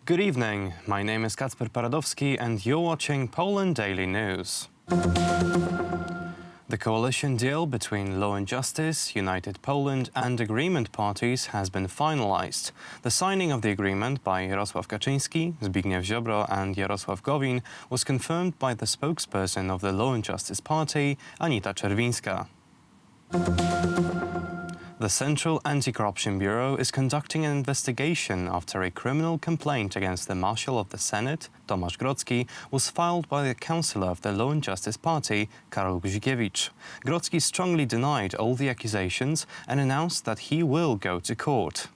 Good evening, my name is Kacper Paradowski and you're watching Poland Daily News. The coalition deal between Law and Justice, United Poland and Agreement parties has been finalized. The signing of the agreement by Jarosław Kaczyński, Zbigniew Ziobro and Jarosław Gowin was confirmed by the spokesperson of the Law and Justice Party, Anita Czerwińska. The Central Anti-Corruption Bureau is conducting an investigation after a criminal complaint against the Marshal of the Senate, Tomasz Grodzki, was filed by the councillor of the Law and Justice Party, Karol Guzikiewicz. Grodzki strongly denied all the accusations and announced that he will go to court.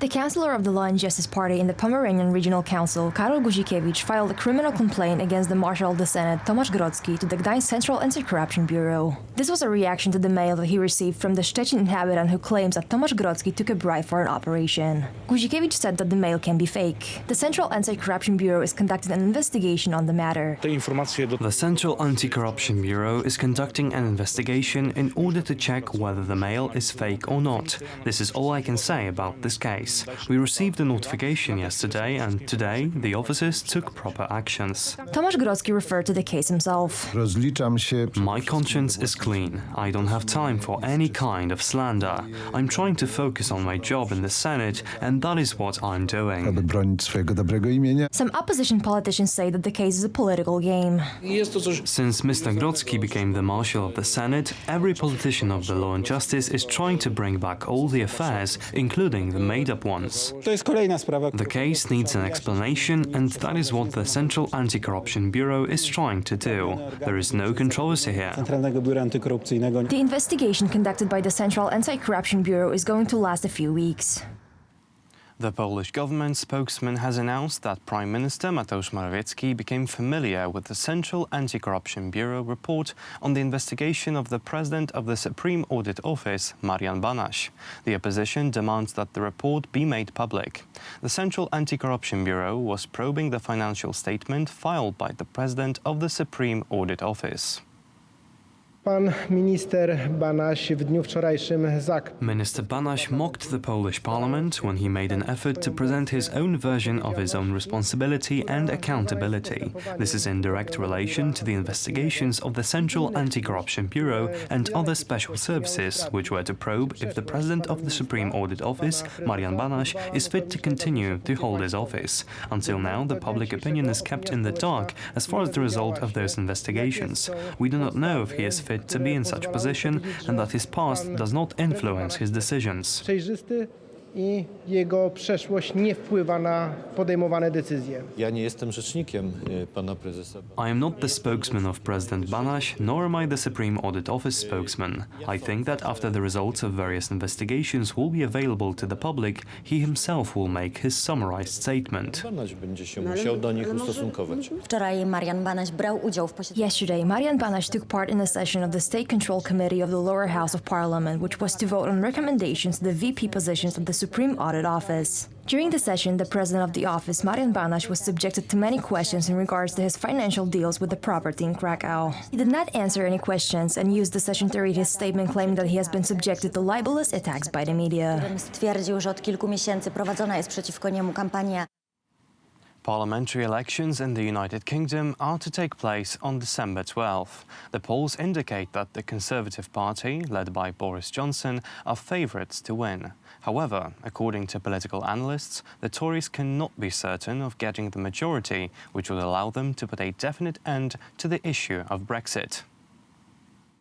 The councillor of the Law and Justice Party in the Pomeranian Regional Council, Karol Guzikiewicz, filed a criminal complaint against the Marshal of the Senate, Tomasz Grodzki, to the Gdańsk Central Anti-Corruption Bureau. This was a reaction to the mail that he received from the Szczecin inhabitant who claims that Tomasz Grodzki took a bribe for an operation. Guzikiewicz said that the mail can be fake. The Central Anti-Corruption Bureau is conducting an investigation on the matter. The Central Anti-Corruption Bureau is conducting an investigation in order to check whether the mail is fake or not. This is all I can say about this case. We received a notification yesterday and today the officers took proper actions. Tomasz Grodzki referred to the case himself. My conscience is clean. I don't have time for any kind of slander. I'm trying to focus on my job in the Senate and that is what I'm doing. Some opposition politicians say that the case is a political game. Since Mr. Grodzki became the Marshal of the Senate, every politician of the Law and Justice is trying to bring back all the affairs, including the made-up ones. The case needs an explanation and that is what the Central Anti-Corruption Bureau is trying to do. There is no controversy here. The investigation conducted by the Central Anti-Corruption Bureau is going to last a few weeks. The Polish government spokesman has announced that Prime Minister Mateusz Morawiecki became familiar with the Central Anti-Corruption Bureau report on the investigation of the President of the Supreme Audit Office, Marian Banaś. The opposition demands that the report be made public. The Central Anti-Corruption Bureau was probing the financial statement filed by the President of the Supreme Audit Office. Minister Banaś mocked the Polish parliament when he made an effort to present his own version of his own responsibility and accountability. This is in direct relation to the investigations of the Central Anti-Corruption Bureau and other special services, which were to probe if the President of the Supreme Audit Office, Marian Banaś, is fit to continue to hold his office. Until now, the public opinion is kept in the dark as far as the result of those investigations. We do not know if he is fit to be in such position and that his past does not influence his decisions. I jego przeszłość nie wpływa na podejmowane decyzje. I am not the spokesman of President Banaś, nor am I the Supreme Audit Office spokesman. I think that after the results of various investigations will be available to the public, he himself will make his summarized statement. Yesterday, Marian Banaś took part in a session of the State Control Committee of the lower house of parliament, which was to vote on recommendations to the VP positions of the Supreme Audit Office. During the session, the president of the office, Marian Banaś, was subjected to many questions in regards to his financial deals with the property in Krakow. He did not answer any questions and used the session to read his statement claiming that he has been subjected to libelous attacks by the media. Parliamentary elections in the United Kingdom are to take place on December 12th. The polls indicate that the Conservative Party, led by Boris Johnson, are favourites to win. However, according to political analysts, the Tories cannot be certain of getting the majority, which would allow them to put a definite end to the issue of Brexit.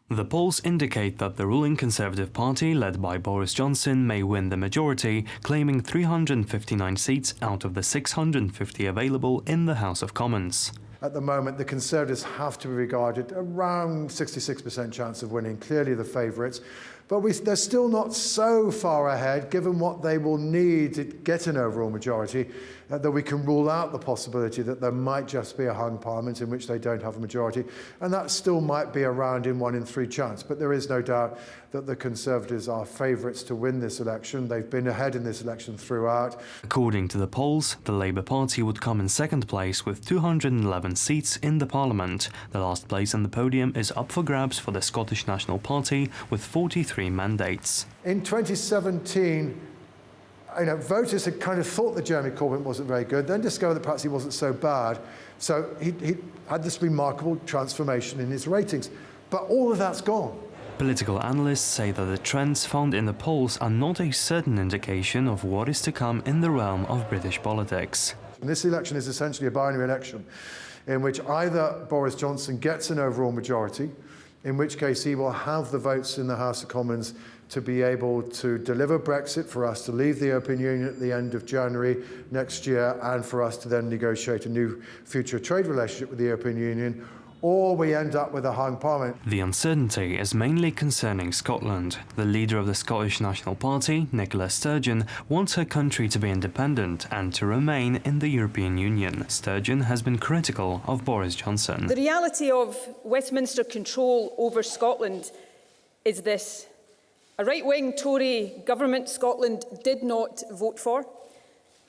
The polls indicate that the ruling Conservative Party, led by Boris Johnson, may win the majority, claiming 359 seats out of the 650 available in the House of Commons. At the moment, the Conservatives have to be regarded around 66% chance of winning, clearly the favourites. But they're still not so far ahead, given what they will need to get an overall majority, that we can rule out the possibility that there might just be a hung parliament in which they don't have a majority. And that still might be around in 1 in 3 chance. But there is no doubt that the Conservatives are favourites to win this election. They've been ahead in this election throughout. According to the polls, the Labour Party would come in second place with 211 seats in the Parliament. The last place on the podium is up for grabs for the Scottish National Party with 43 mandates. In 2017, voters had kind of thought that Jeremy Corbyn wasn't very good, then discovered that perhaps he wasn't so bad. So he had this remarkable transformation in his ratings. But all of that's gone. Political analysts say that the trends found in the polls are not a certain indication of what is to come in the realm of British politics. And this election is essentially a binary election in which either Boris Johnson gets an overall majority, in which case he will have the votes in the House of Commons to be able to deliver Brexit, for us to leave the European Union at the end of January next year, and for us to then negotiate a new future trade relationship with the European Union, or we end up with a hung parliament. The uncertainty is mainly concerning Scotland. The leader of the Scottish National Party, Nicola Sturgeon, wants her country to be independent and to remain in the European Union. Sturgeon has been critical of Boris Johnson. The reality of Westminster control over Scotland is this. A right-wing Tory government Scotland did not vote for.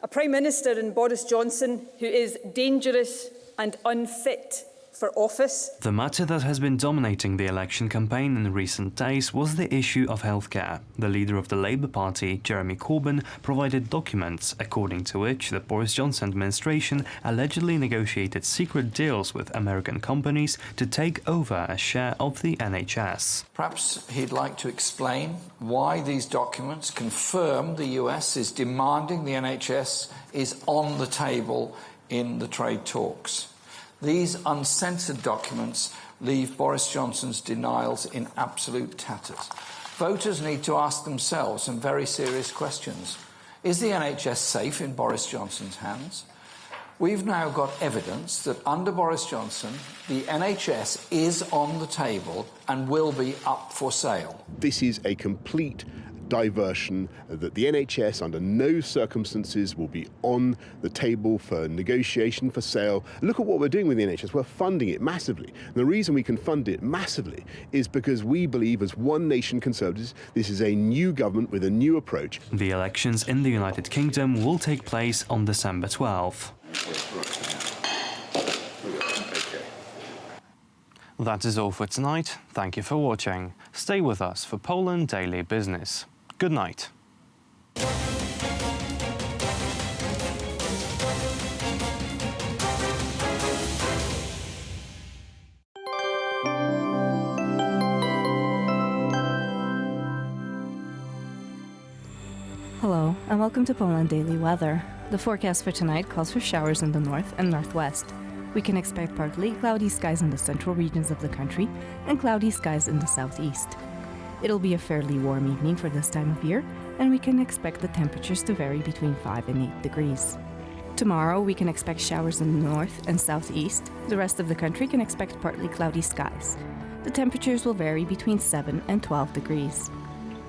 A Prime Minister in Boris Johnson who is dangerous and unfit for office. The matter that has been dominating the election campaign in recent days was the issue of healthcare. The leader of the Labour Party, Jeremy Corbyn, provided documents according to which the Boris Johnson administration allegedly negotiated secret deals with American companies to take over a share of the NHS. Perhaps he'd like to explain why these documents confirm the US is demanding the NHS is on the table in the trade talks. These uncensored documents leave Boris Johnson's denials in absolute tatters. Voters need to ask themselves some very serious questions. Is the NHS safe in Boris Johnson's hands? We've now got evidence that under Boris Johnson, the NHS is on the table and will be up for sale. This is a complete diversion, that the NHS under no circumstances will be on the table for negotiation, for sale. Look at what we're doing with the NHS. We're funding it massively. And the reason we can fund it massively is because we believe, as One Nation Conservatives, this is a new government with a new approach. The elections in the United Kingdom will take place on December 12th. That is all for tonight. Thank you for watching. Stay with us for Poland Daily Business. Good night. Hello, and welcome to Poland Daily Weather. The forecast for tonight calls for showers in the north and northwest. We can expect partly cloudy skies in the central regions of the country and cloudy skies in the southeast. It'll be a fairly warm evening for this time of year, and we can expect the temperatures to vary between 5 and 8 degrees. Tomorrow, we can expect showers in the north and southeast. The rest of the country can expect partly cloudy skies. The temperatures will vary between 7 and 12 degrees.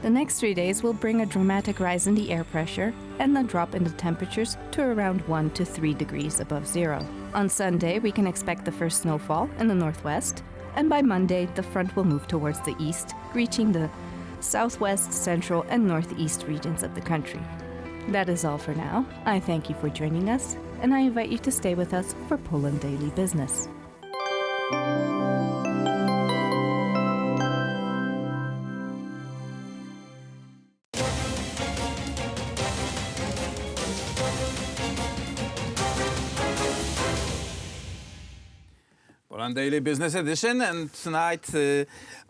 The next 3 days will bring a dramatic rise in the air pressure and a drop in the temperatures to around 1 to 3 degrees above zero. On Sunday, we can expect the first snowfall in the northwest, and by Monday, the front will move towards the east, reaching the southwest, central, and northeast regions of the country. That is all for now. I thank you for joining us, and I invite you to stay with us for Poland Daily Business. Poland Daily Business Edition, and tonight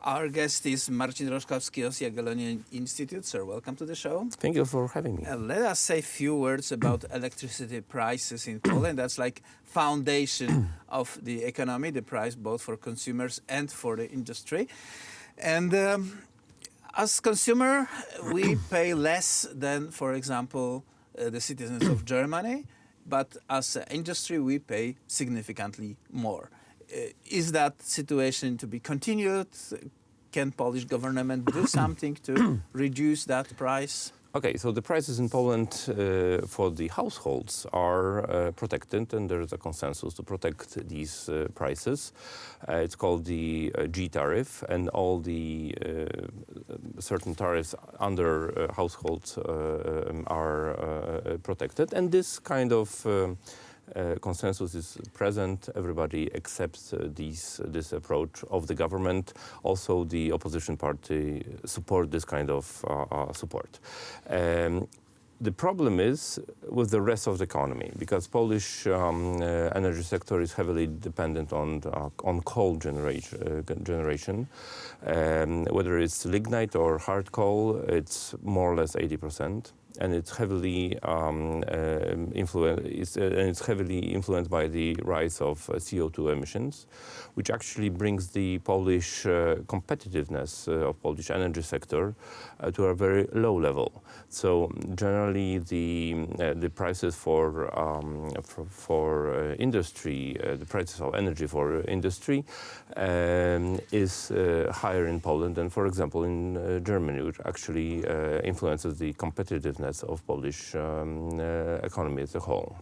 our guest is Marcin Roszkowski of Jagiellonian Institute. Sir, welcome to the show. Thank you for having me. Let us say a few words about electricity prices in Poland. That's like foundation of the economy, the price both for consumers and for the industry. And as consumer, we pay less than, for example, the citizens of Germany, but as an industry, we pay significantly more. Is that situation to be continued? Can Polish government do something to reduce that price? Okay, so the prices in Poland for the households are protected, and there is a consensus to protect these prices. It's called the G tariff, and all the certain tariffs under households are protected. And this kind of consensus is present. Everybody accepts this approach of the government. Also, the opposition party support this kind of support. The problem is with the rest of the economy, because Polish energy sector is heavily dependent on coal generation. Whether it's lignite or hard coal, it's more or less 80%. And it's heavily influenced by the rise of CO2 emissions, which actually brings the Polish competitiveness of Polish energy sector to a very low level. So generally, the prices for industry, the prices of energy for industry, is higher in Poland than, for example, in Germany, which actually influences the competitiveness of Polish economy as a whole.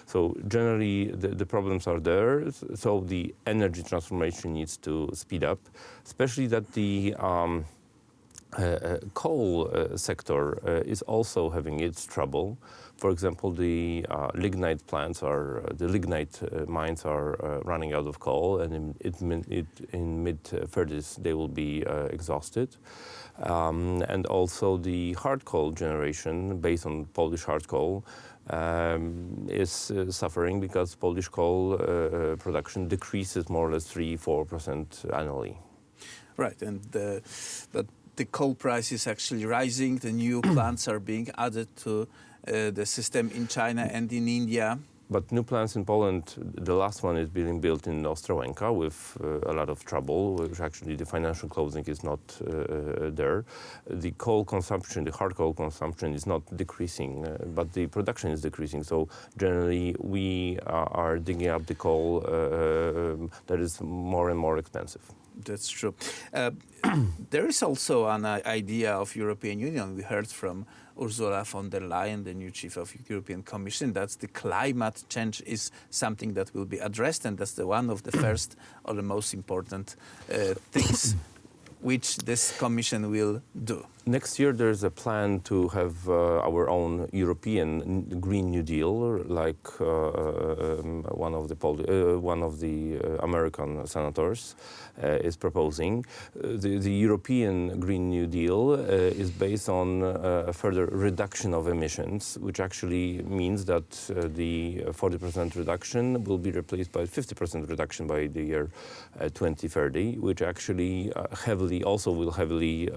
So generally, the problems are there. So the energy transformation needs to speed up, especially that the coal sector is also having its trouble. For example, the lignite mines are running out of coal, and in mid-30s they will be exhausted. And also the hard coal generation, based on Polish hard coal, is suffering because Polish coal production decreases more or less 3-4% annually. Right, and but the coal price is actually rising. The new plants are being added to the system in China and in India. But new plants in Poland, the last one is being built in Ostrołęka with a lot of trouble, which actually the financial closing is not there. The coal consumption, the hard coal consumption is not decreasing, but the production is decreasing. So generally we are digging up the coal that is more and more expensive. That's true. There is also an idea of European Union. We heard from Ursula von der Leyen, the new chief of European Commission, that the climate change is something that will be addressed, and that's one of the first or the most important things which this Commission will do. Next year, there's a plan to have our own European Green New Deal, like one of the American senators is proposing. The European Green New Deal is based on a further reduction of emissions, which actually means that the 40% reduction will be replaced by 50% reduction by the year 2030, which actually will heavily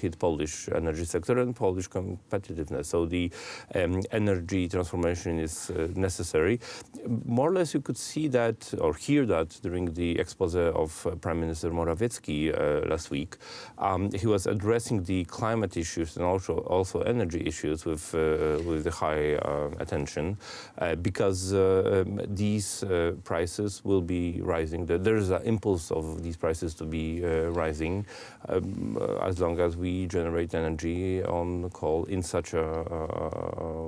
hit Polish energy sector and Polish competitiveness. So the energy transformation is necessary. More or less you could see that or hear that during the expose of Prime Minister Morawiecki last week. He was addressing the climate issues and also energy issues with the high attention because these prices will be rising. There is an impulse of these prices to be rising as long as we generate energy on coal in such a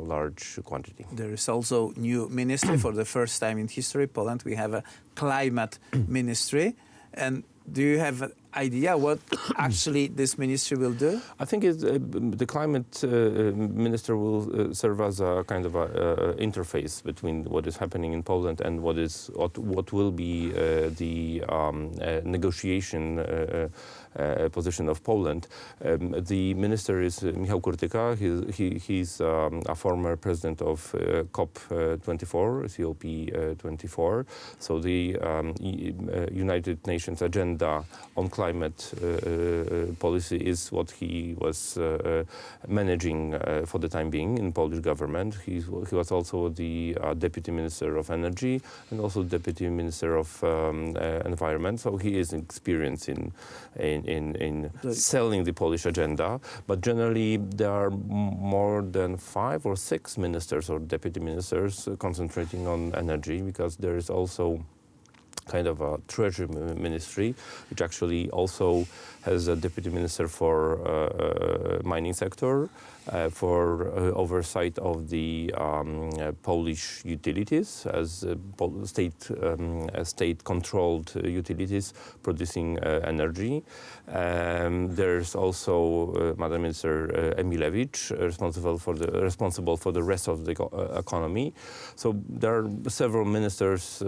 large quantity. There is also new ministry. For the first time in history, Poland, we have a climate ministry. And do you have an idea what actually this ministry will do? I think the climate minister will serve as a kind of interface between what is happening in Poland and what will be the negotiation position of Poland. The minister is Michał Kurtyka. He's a former president of COP24, COP24. So the United Nations agenda on climate policy is what he was managing for the time being in Polish government. He was also the deputy minister of energy and also deputy minister of environment. So he is experienced in selling the Polish agenda, but generally there are more than 5 or 6 ministers or deputy ministers concentrating on energy, because there is also kind of a treasury ministry, which actually also has a deputy minister for mining sector, for oversight of the Polish utilities as state-controlled utilities producing energy. There's also Madam Minister Emilewicz, responsible for the rest of the economy. So there are several ministers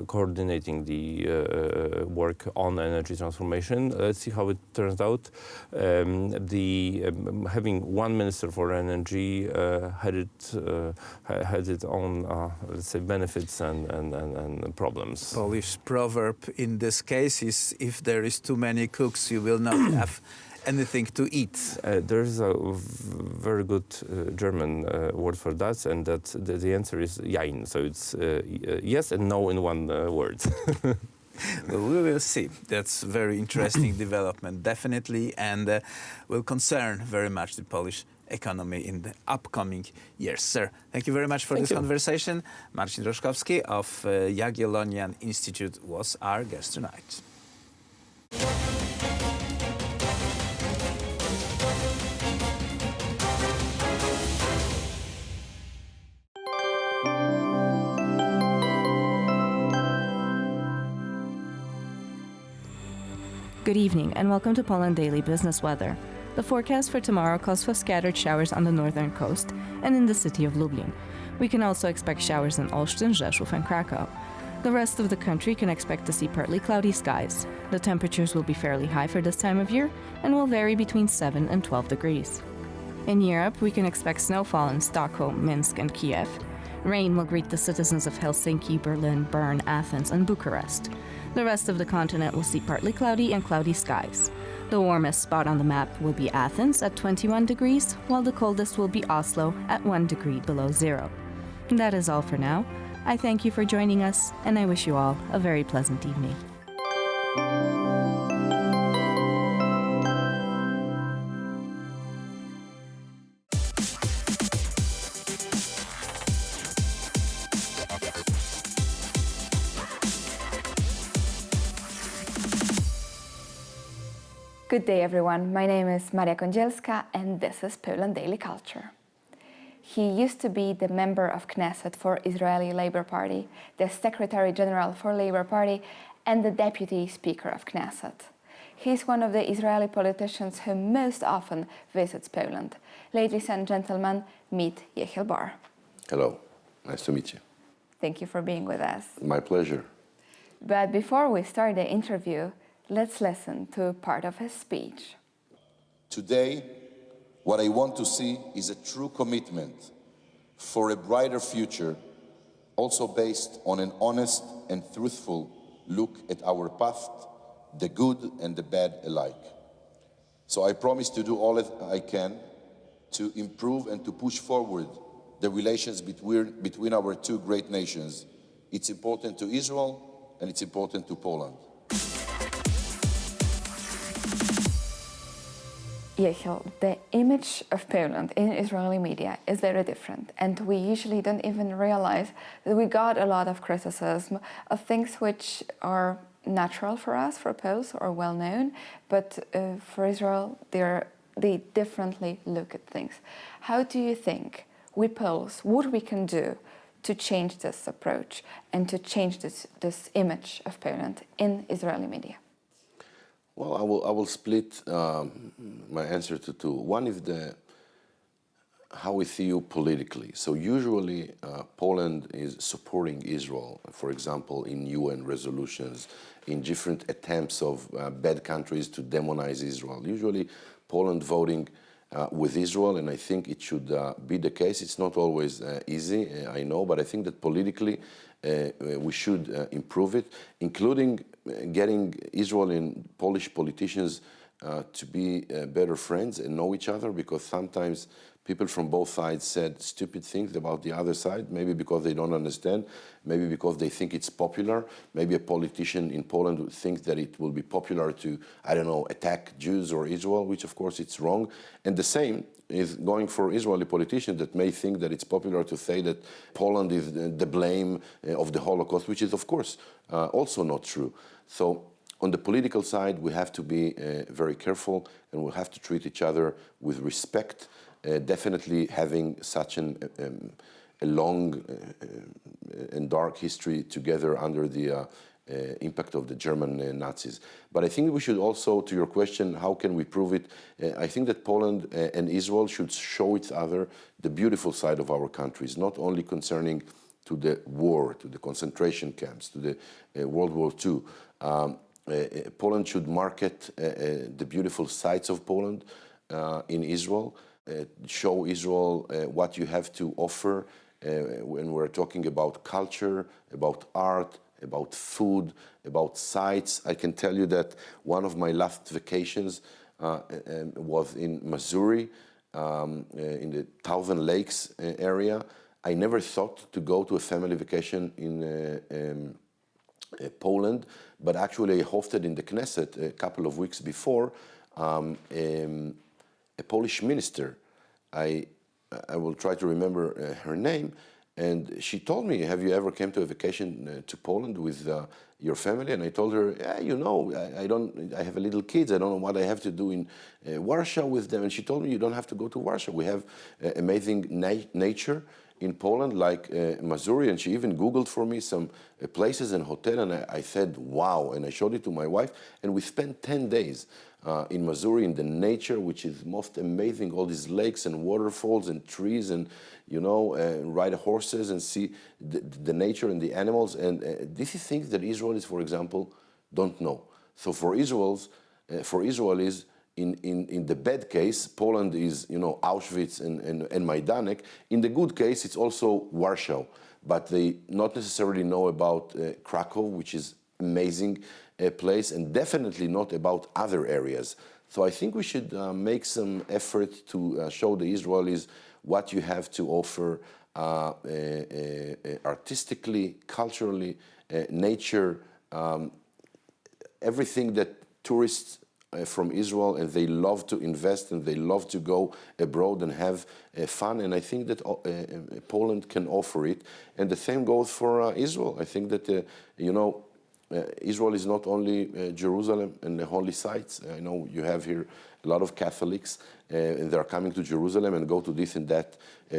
coordinating accelerating the work on energy transformation. Let's see how it turns out. Having one minister for energy had its own, let's say, benefits and problems. Polish proverb in this case is, if there is too many cooks, you will not have anything to eat. There's a very good German word for that, and the answer is Jein. So it's yes and no in one word. Well, we will see. That's very interesting development, definitely, and will concern very much the Polish economy in the upcoming years. Sir, thank you very much for this conversation. Marcin Roszkowski of Jagiellonian Institute was our guest tonight. Good evening and welcome to Poland Daily Business Weather. The forecast for tomorrow calls for scattered showers on the northern coast and in the city of Lublin. We can also expect showers in Olsztyn, Rzeszów and Krakow. The rest of the country can expect to see partly cloudy skies. The temperatures will be fairly high for this time of year and will vary between 7 and 12 degrees. In Europe, we can expect snowfall in Stockholm, Minsk and Kiev. Rain will greet the citizens of Helsinki, Berlin, Bern, Athens and Bucharest. The rest of the continent will see partly cloudy and cloudy skies. The warmest spot on the map will be Athens at 21 degrees, while the coldest will be Oslo at 1 degree below zero. And that is all for now. I thank you for joining us, and I wish you all a very pleasant evening. Good day, everyone. My name is Maria Kądzielska, and this is Poland Daily Culture. He used to be the member of Knesset for Israeli Labour Party, the Secretary General for Labour Party, and the Deputy Speaker of Knesset. He's one of the Israeli politicians who most often visits Poland. Ladies and gentlemen, meet Yechiel Bar. Hello, nice to meet you. Thank you for being with us. My pleasure. But before we start the interview, let's listen to part of his speech. Today, what I want to see is a true commitment for a brighter future, also based on an honest and truthful look at our past, the good and the bad alike. So I promise to do all that I can to improve and to push forward the relations between our two great nations. It's important to Israel and it's important to Poland. Yechiel, the image of Poland in Israeli media is very different, and we usually don't even realize that we got a lot of criticism of things which are natural for us, for Poles, or well known, but for Israel, they differently look at things. How do you think we Poles, what we can do to change this approach and to change this image of Poland in Israeli media? Well, I will split my answer to two. One is how we see you politically. So usually Poland is supporting Israel, for example, in UN resolutions, in different attempts of bad countries to demonize Israel. Usually Poland voting with Israel, and I think it should be the case. It's not always easy, I know, but I think that politically we should improve it, including getting Israel and Polish politicians to be better friends and know each other, because sometimes people from both sides said stupid things about the other side, maybe because they don't understand, maybe because they think it's popular. Maybe a politician in Poland thinks that it will be popular to, I don't know, attack Jews or Israel, which of course it's wrong. And the same is going for Israeli politicians that may think that it's popular to say that Poland is the blame of the Holocaust, which is of course also not true. So on the political side, we have to be very careful, and we'll have to treat each other with respect. Definitely having such a long and dark history together under the impact of the German Nazis. But I think we should also, to your question, how can we prove it? I think that Poland and Israel should show each other the beautiful side of our countries, not only concerning to the war, to the concentration camps, to the World War II. Poland should market the beautiful sides of Poland in Israel, show Israel what you have to offer when we're talking about culture, about art, about food, about sites. I can tell you that one of my last vacations was in Missouri, in the Thousand Lakes area. I never thought to go to a family vacation in Poland, but actually I hosted in the Knesset a couple of weeks before a Polish minister. I will try to remember her name, and she told me, have you ever came to a vacation to Poland with your family? And I told her, yeah, you know, I have a little kids, I don't know what I have to do in Warsaw with them. And she told me, you don't have to go to Warsaw. We have amazing nature in Poland, like Missouri, and she even Googled for me some places and hotel, and I said, wow, and I showed it to my wife, and we spent 10 days in Missouri in the nature, which is most amazing, all these lakes and waterfalls and trees and, you know, ride horses and see the nature and the animals, and this is things that Israelis, for example, don't know. So for Israelis, in the bad case, Poland is, you know, Auschwitz and Majdanek. In the good case, it's also Warsaw, but they not necessarily know about Krakow, which is amazing place, and definitely not about other areas. So I think we should make some effort to show the Israelis what you have to offer artistically, culturally, nature, everything that tourists from Israel, and they love to invest and they love to go abroad and have fun, and I think that Poland can offer it, and the same goes for Israel. I think that you know, Israel is not only Jerusalem and the holy sites. I know you have here a lot of Catholics, and they're coming to Jerusalem and go to this and that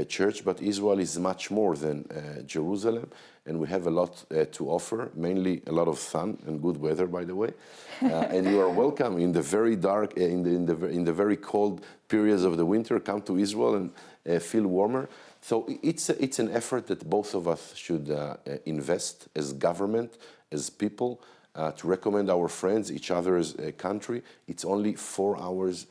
church, but Israel is much more than Jerusalem, and we have a lot to offer, mainly a lot of sun and good weather, by the way. And you are welcome in the very dark, in the very cold periods of the winter. Come to Israel and feel warmer. So it's an effort that both of us should invest as government, as people, to recommend our friends, each other's country. It's only 4 hours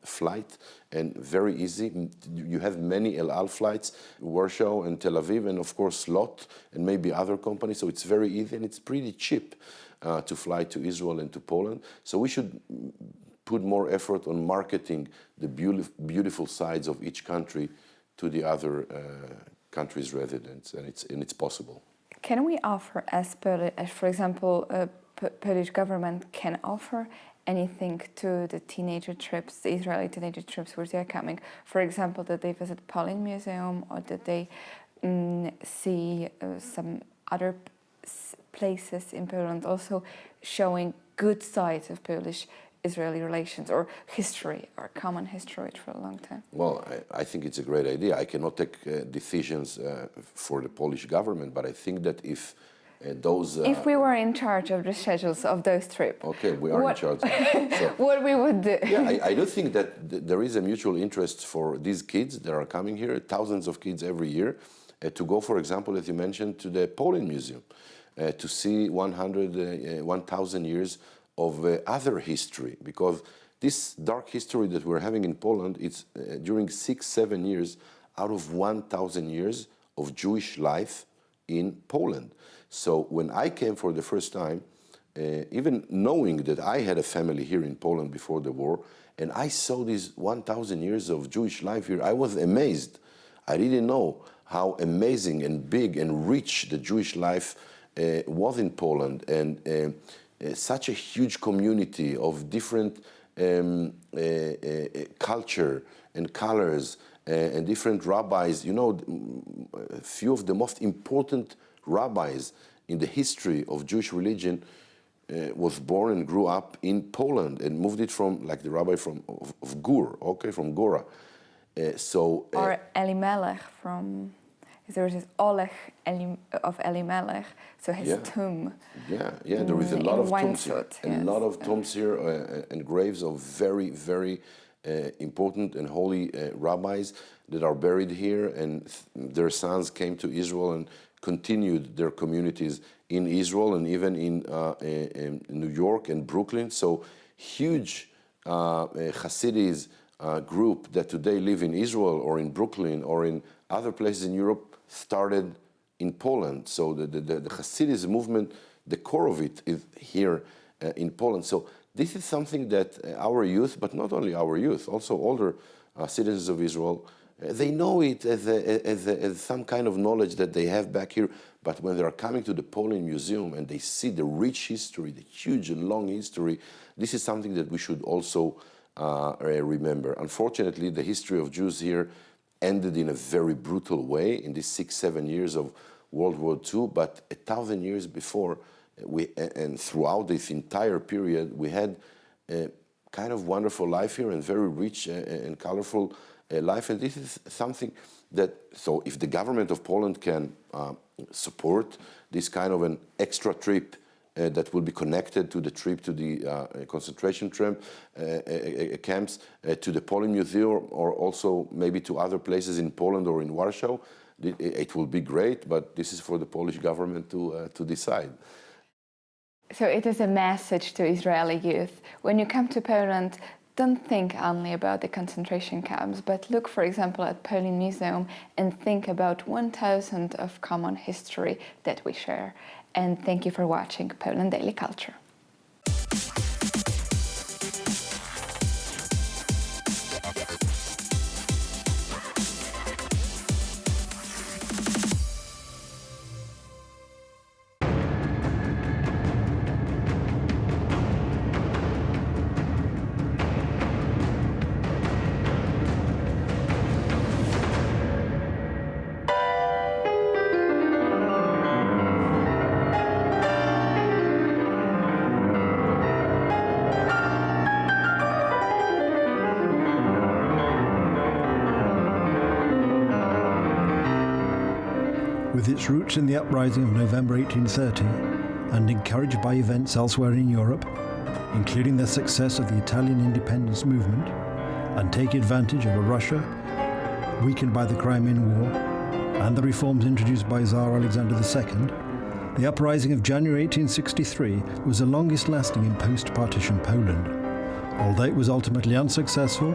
flight and very easy. You have many El Al flights, Warsaw and Tel Aviv, and of course Lot and maybe other companies. So it's very easy and it's pretty cheap to fly to Israel and to Poland. So we should put more effort on marketing the beautiful sides of each country to the other country's residents, and it's possible. Can we offer, as for example, Polish government can offer anything to the teenager trips, the Israeli teenager trips where they are coming? For example, that they visit Polin Museum, or that they see some other places in Poland, also showing good sides of Polish-Israeli relations, or history, or common history for a long time? Well, I think it's a great idea. I cannot take decisions for the Polish government, but I think that if if we were in charge of the schedules of those trips, okay, we are in charge. So, what we would do? Yeah, I do think that there is a mutual interest for these kids that are coming here, thousands of kids every year, to go, for example, as you mentioned, to the Polin Museum, to see 1,000 years of other history, because this dark history that we're having in Poland, it's during 6-7 years out of 1,000 years of Jewish life in Poland. So when I came for the first time, even knowing that I had a family here in Poland before the war, and I saw these 1,000 years of Jewish life here, I was amazed. I didn't know how amazing and big and rich the Jewish life was in Poland, and such a huge community of different culture and colors and different rabbis. You know, a few of the most important rabbis in the history of Jewish religion was born and grew up in Poland and moved it from, like the rabbi of Gur, okay, from Gora. Or Elimelech from, there is this Oleg of Elimelech, so his tomb. Yeah, there is a lot of tombs here. A lot of tombs here and graves of very, very important and holy rabbis that are buried here, and their sons came to Israel and continued their communities in Israel and even in New York and Brooklyn. So huge Hasidis group that today live in Israel or in Brooklyn or in other places in Europe started in Poland. So the Hasidism movement, the core of it is here in Poland. So this is something that our youth, but not only our youth, also older citizens of Israel, they know it as some kind of knowledge that they have back here, but when they are coming to the Poland Museum and they see the rich history, the huge and long history, this is something that we should also remember. Unfortunately, the history of Jews here ended in a very brutal way in these 6-7 years of World War II, but 1,000 years before, and throughout this entire period, we had a kind of wonderful life here and very rich and colorful life. And this is something that, so if the government of Poland can support this kind of an extra trip that will be connected to the trip to the concentration camps, to the Poland Museum, or also maybe to other places in Poland or in Warsaw, it will be great, but this is for the Polish government to decide. So it is a message to Israeli youth. When you come to Poland, don't think only about the concentration camps, but look, for example, at Poland Museum and think about 1,000 of common history that we share. And thank you for watching Poland Daily Culture. With its roots in the uprising of November 1830 and encouraged by events elsewhere in Europe, including the success of the Italian independence movement, and take advantage of a Russia weakened by the Crimean War and the reforms introduced by Tsar Alexander II, the uprising of January 1863 was the longest lasting in post-partition Poland. Although it was ultimately unsuccessful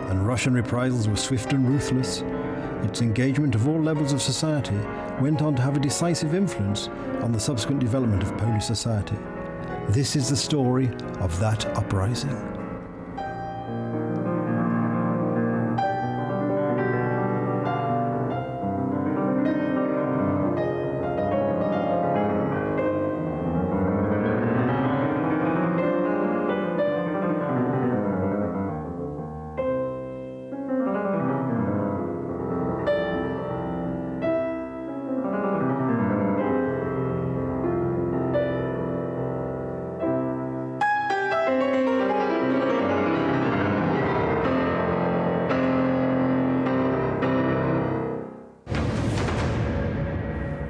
and Russian reprisals were swift and ruthless, its engagement of all levels of society went on to have a decisive influence on the subsequent development of Polish society. This is the story of that uprising.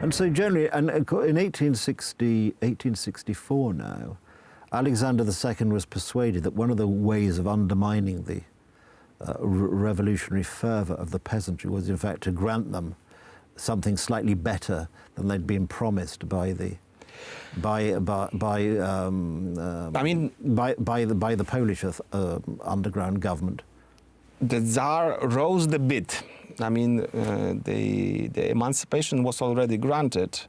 And so generally, and in 1864 now, Alexander II was persuaded that one of the ways of undermining the revolutionary fervour of the peasantry was in fact to grant them something slightly better than they'd been promised by the Polish underground government. The Tsar rose the bid. I mean, the emancipation was already granted.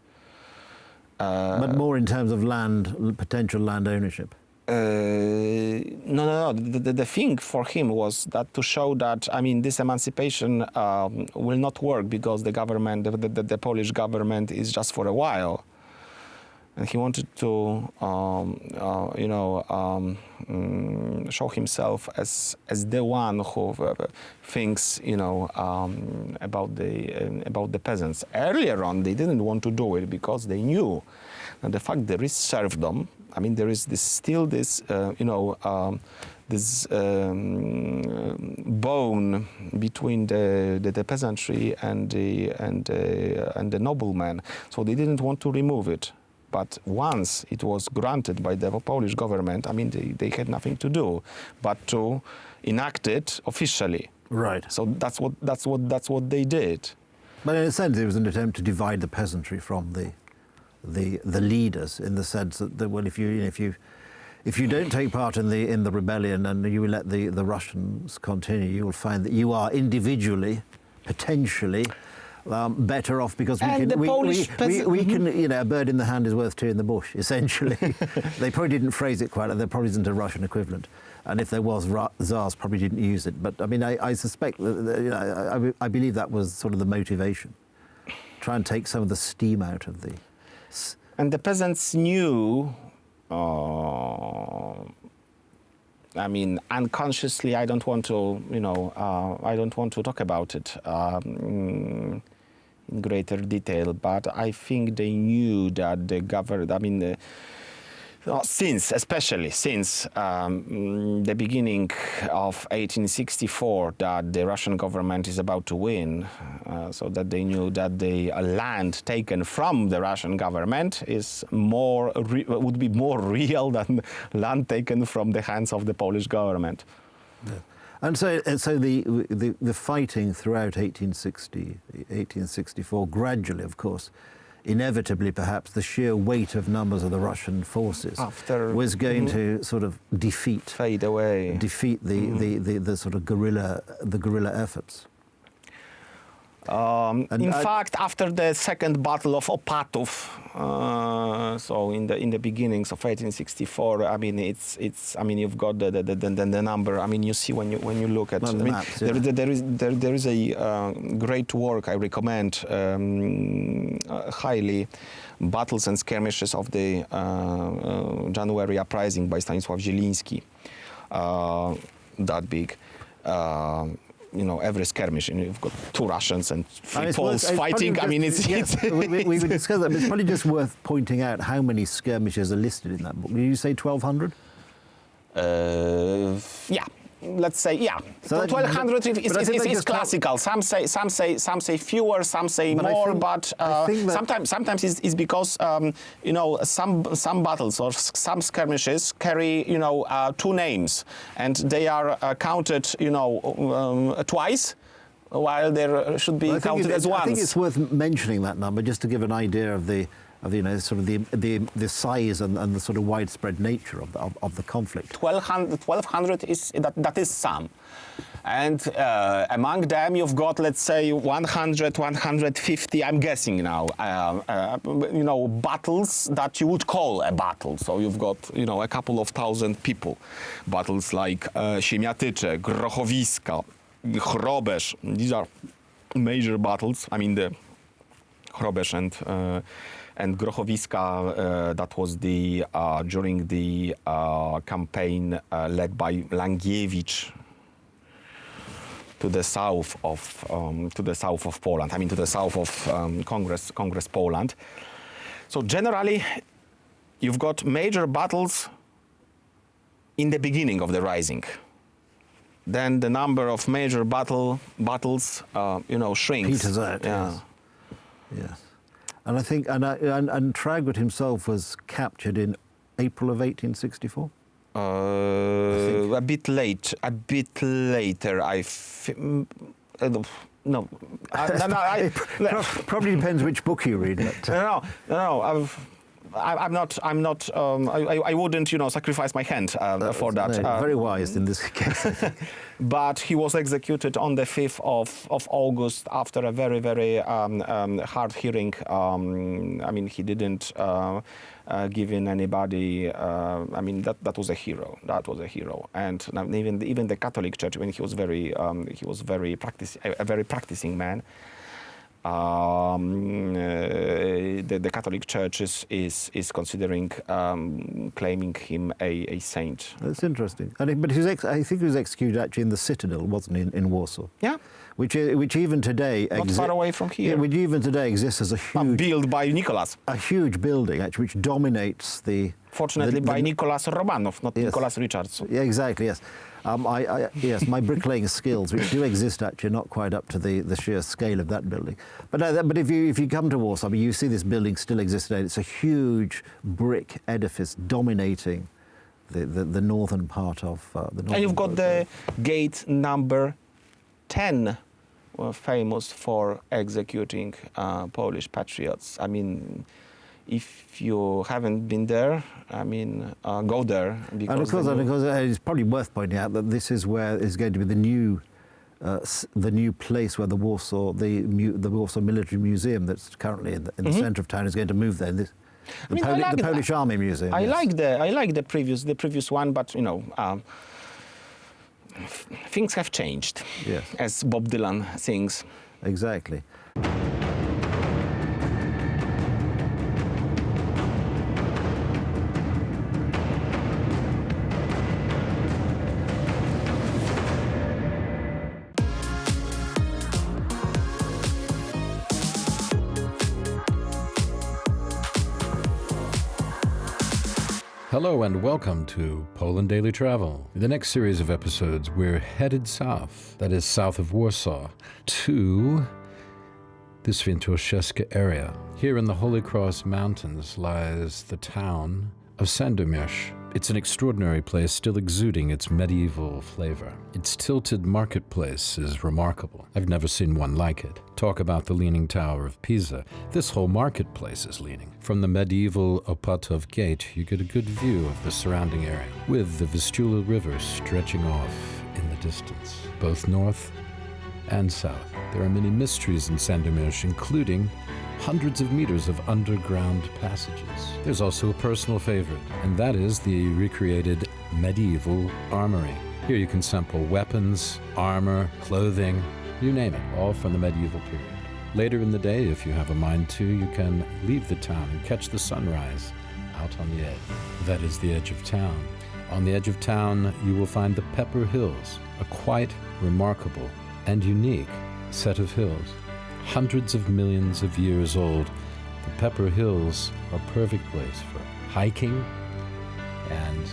But more in terms of potential land ownership? No. The thing for him was that to show that, I mean, this emancipation will not work because the government, the Polish government is just for a while. And he wanted to, show himself as the one who thinks, about the peasants. Earlier on, they didn't want to do it because they knew that the fact there is serfdom. I mean, there is this bone between the peasantry and the noblemen. So they didn't want to remove it. but once it was granted by the Polish government, I mean, they had nothing to do but to enact it officially. Right. So that's what they did. But in a sense, it was an attempt to divide the peasantry from the leaders, in the sense that well, if you don't take part in the rebellion and you let the Russians continue, you will find that you are individually, potentially, better off, because we can, a bird in the hand is worth two in the bush, essentially. They probably didn't phrase it quite like, there probably isn't a Russian equivalent. And if there was, Tsars probably didn't use it. But I mean, I suspect that, I believe that was sort of the motivation. Try and take some of the steam out of the... And the peasants knew, I mean, unconsciously, I don't want to, I don't want to talk about it in greater detail, but I think they knew that the government, I mean, especially since the beginning of 1864, that the Russian government is about to win, so that they knew that the land taken from the Russian government is would be more real than land taken from the hands of the Polish government. Yeah. And so the fighting throughout 1864, gradually, of course, inevitably, perhaps, the sheer weight of numbers of the Russian forces was going to sort of fade away, defeat the sort of guerrilla efforts. In fact, after the second battle of Opatów, so in the beginnings of 1864, I mean, I mean, you've got the number. I mean, you see when you look at the maps, there is a great work I recommend highly, Battles and Skirmishes of the January Uprising by Stanisław Zieliński. That big. Every skirmish, and you've got two Russians and three Poles fighting. I mean, we would discuss that, but it's probably just worth pointing out how many skirmishes are listed in that book. Did you say 1,200? Yeah. Let's say, yeah. So 1,200 is classical. Some say fewer, some say more. But sometimes it's because some battles or some skirmishes carry two names, and they are counted twice, while there should be counted as once. I think it's worth mentioning that number just to give an idea of the sort of the size and the sort of widespread nature of the conflict. 1,200 is that is some, and among them you've got, let's say, 100, 150. I'm guessing now. Battles that you would call a battle. So you've got a couple of thousand people. Battles like Siemiatycze, Grochowiska, Chrobesz. These are major battles. I mean, the Chrobesz and Grochowiska, that was during the campaign led by Langiewicz to the south of Poland. I mean, to the south of Congress Poland. So generally, you've got major battles in the beginning of the rising. Then the number of major battles, shrinks. Peters out. Yeah. Yes. And I think, and Traugott himself was captured in April of 1864. A bit later. No. Probably depends which book you read. No. I'm not. I wouldn't, sacrifice my hand for that. No, very wise in this case. But he was executed on the 5th of August after a very, very hard hearing. I mean, he didn't give in anybody. I mean, that was a hero. That was a hero. And even the Catholic Church, when he was very practicing man. The Catholic Church is considering claiming him a saint. That's interesting. But I think he was executed actually in the Citadel, wasn't he, in Warsaw? Yeah. Which even today not far away from here. Yeah, which even today exists as a huge built by Nicholas. A huge building actually, which dominates the. Fortunately, by Nicholas Romanov, not Nicholas Richards. Yeah, exactly. Yes. Yes, my bricklaying skills, which do exist actually, are not quite up to the sheer scale of that building. But if you come to Warsaw, you see this building still exists today. It's a huge brick edifice dominating the northern part of the northern And you've got the gate number 10, famous for executing Polish patriots. I mean, if you haven't been there, I mean, go there. Because it's probably worth pointing out that this is where is going to be the new place where the Warsaw Military Museum that's currently in the centre of town is going to move there. The Polish Army Museum. I like the previous one, but you know, things have changed. Yes, as Bob Dylan sings. Exactly. Hello and welcome to Poland Daily Travel. In the next series of episodes, we're headed south, that is south of Warsaw, to the Świętokrzyska area. Here in the Holy Cross Mountains lies the town of Sandomierz. It's an extraordinary place, still exuding its medieval flavor. Its tilted marketplace is remarkable. I've never seen one like it. Talk about the Leaning Tower of Pisa. This whole marketplace is leaning. From the medieval Opatów Gate, you get a good view of the surrounding area, with the Vistula River stretching off in the distance, both north and south. There are many mysteries in Sandomierz, including hundreds of meters of underground passages. There's also a personal favorite, and that is the recreated medieval armory. Here you can sample weapons, armor, clothing, you name it, all from the medieval period. Later in the day, if you have a mind to, you can leave the town and catch the sunrise out on the edge. That is the edge of town. On the edge of town, you will find the Pepper Hills, a quite remarkable and unique set of hills. Hundreds of millions of years old, the Pepper Hills are a perfect place for hiking and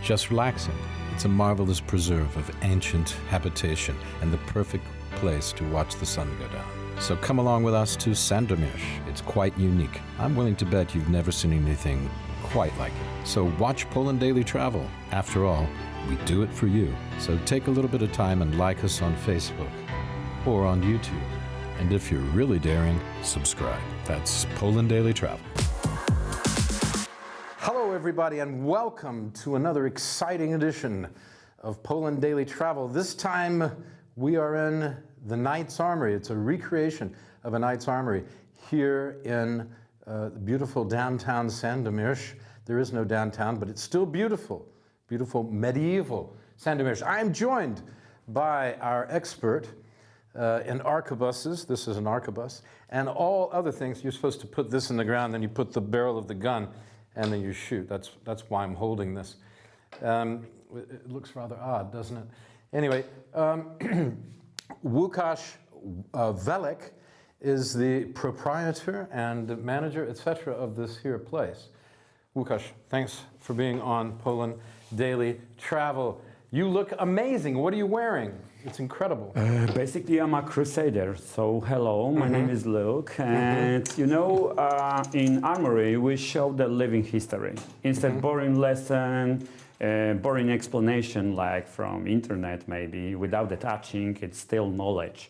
just relaxing. It's a marvelous preserve of ancient habitation and the perfect place to watch the sun go down. So come along with us to Sandomierz. It's quite unique. I'm willing to bet you've never seen anything quite like it. So watch Poland Daily Travel. After all, we do it for you. So take a little bit of time and like us on Facebook or on YouTube. And if you're really daring, subscribe. That's Poland Daily Travel. Hello, everybody, and welcome to another exciting edition of Poland Daily Travel. This time, we are in the Knights Armory. It's a recreation of a Knights Armory here in the beautiful downtown Sandomierz. There is no downtown, but it's still beautiful, beautiful medieval Sandomierz. I am joined by our expert in arquebuses. This is an arquebus, and all other things. You're supposed to put this in the ground, then you put the barrel of the gun, and then you shoot. That's why I'm holding this. It looks rather odd, doesn't it? Anyway, Łukasz Velik is the proprietor and manager, etc., of this here place. Łukasz, thanks for being on Poland Daily Travel. You look amazing. What are you wearing? It's incredible. Basically, I'm a crusader. So, hello, my name is Luke. And, you know, in Armory, we show the living history. Instead boring lesson, boring explanation like from internet maybe, without the touching, it's still knowledge.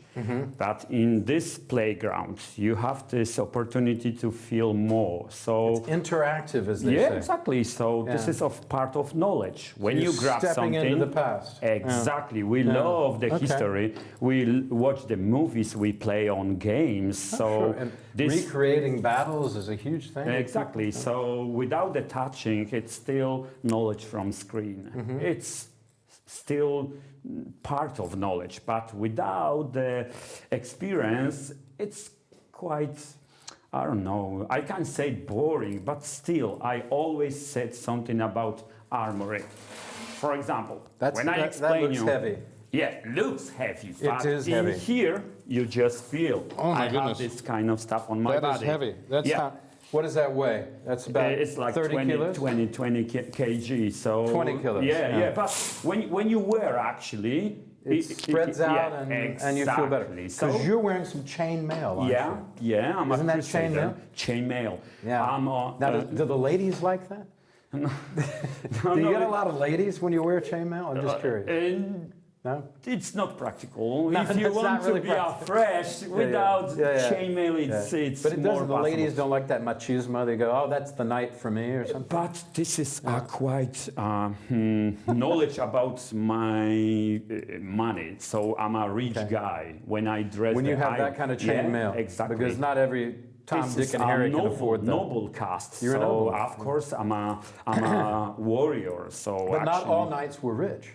But in this playground, you have this opportunity to feel more. So it's interactive, as they say. Yeah, exactly. So this is part of knowledge. When you grab stepping something into the past. Exactly. We love the history. We watch the movies. We play on games. So and recreating battles is a huge thing. Exactly. So without the touching, it's still knowledge from screen. It's still part of knowledge, but without the experience, it's quite, I don't know, I can't say boring, but still, I always said something about armory. For example, when I explain that looks heavy. Yeah, looks heavy. It but is heavy. In here, you just feel Oh my I goodness. have this kind of stuff on my body. That is heavy. That's What does that weigh? That's about it's like 30 kilos? 20 kg. So 20 kilos. Yeah. But when you wear actually, it spreads out and you feel better. Exactly. Because you're wearing some chain mail, aren't you? Yeah. I'm Isn't a that chain crusader. mail? Chain mail. Yeah. Now, do the ladies like that? No, do you get a lot of ladies when you wear chainmail? I'm just curious. No? It's not practical. No, if you it's want not really to be practical. fresh without chainmail, it's But it more doesn't. The possible. ladies don't like that machismo. They go, "Oh, that's the night for me," or something. But this is quite knowledge about my money. So I'm a rich guy. When I dress, when you have that kind of chainmail, exactly, because not every Tom, this Dick, is and Harry noble, can afford that. Noble caste. You're a so noble. Of course I'm a warrior. So but not actually, all knights were rich.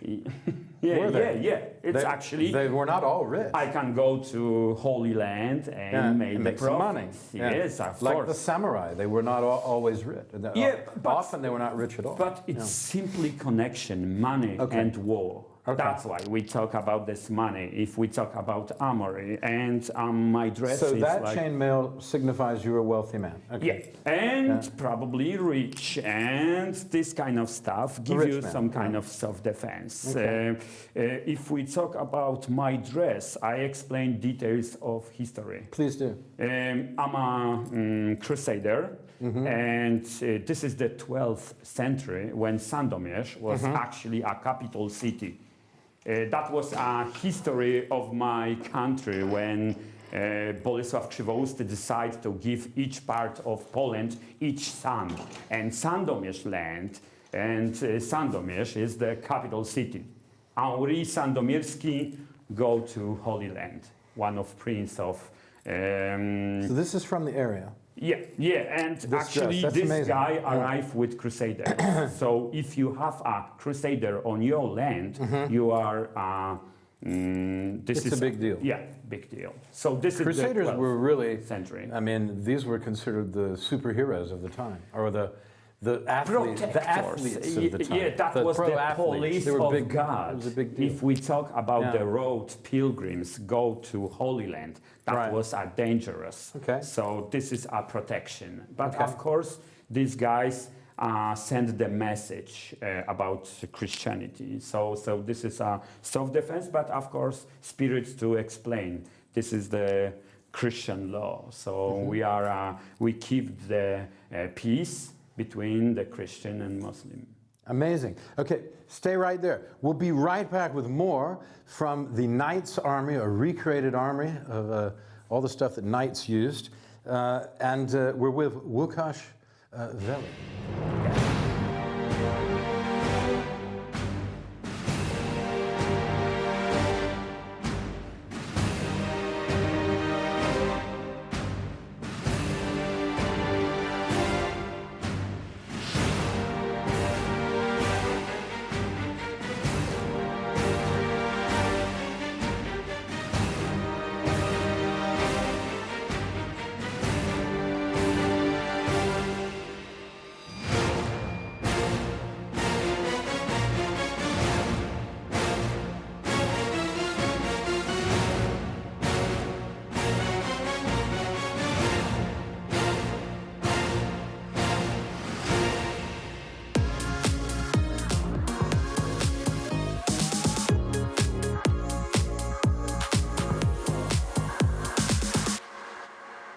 Yeah. It's actually they were not all rich. I can go to Holy Land and make some money. Yes, of like course. the samurai, they were not always rich. Yeah, but often they were not rich at all. But it's simply connection, money and war. That's why we talk about this money. If we talk about armory and my dress, so is that like, chainmail signifies you're a wealthy man. Okay. Yeah, and probably rich, and this kind of stuff give you man. some kind of self-defense. Okay. If we talk about my dress, I explain details of history. Please do. I'm a crusader. And this is the 12th century when Sandomierz was actually a capital city. That was a history of my country when Bolesław Krzywousty decided to give each part of Poland each son. And Sandomierz land, and Sandomierz is the capital city. Henri Sandomierski go to Holy Land, one of prince of... so this is from the area? Yeah, and actually this guy arrived with crusaders. So if you have a crusader on your land, you are. This is a big deal. Yeah, big deal. So this Crusaders is the were really century. I mean, these were considered the superheroes of the time, or the athletes of the time. Yeah, that was the police of God. It was a big deal. If we talk about the road pilgrims go to Holy Land, that was a dangerous. Okay. So this is a protection. But of course, these guys send the message about Christianity. So this is a self-defense, but of course, spirits to explain. This is the Christian law. So we keep the peace between the Christian and Muslim. Amazing. Okay, stay right there. We'll be right back with more from the Knights Army, a recreated army of all the stuff that knights used. And we're with Łukasz Weli.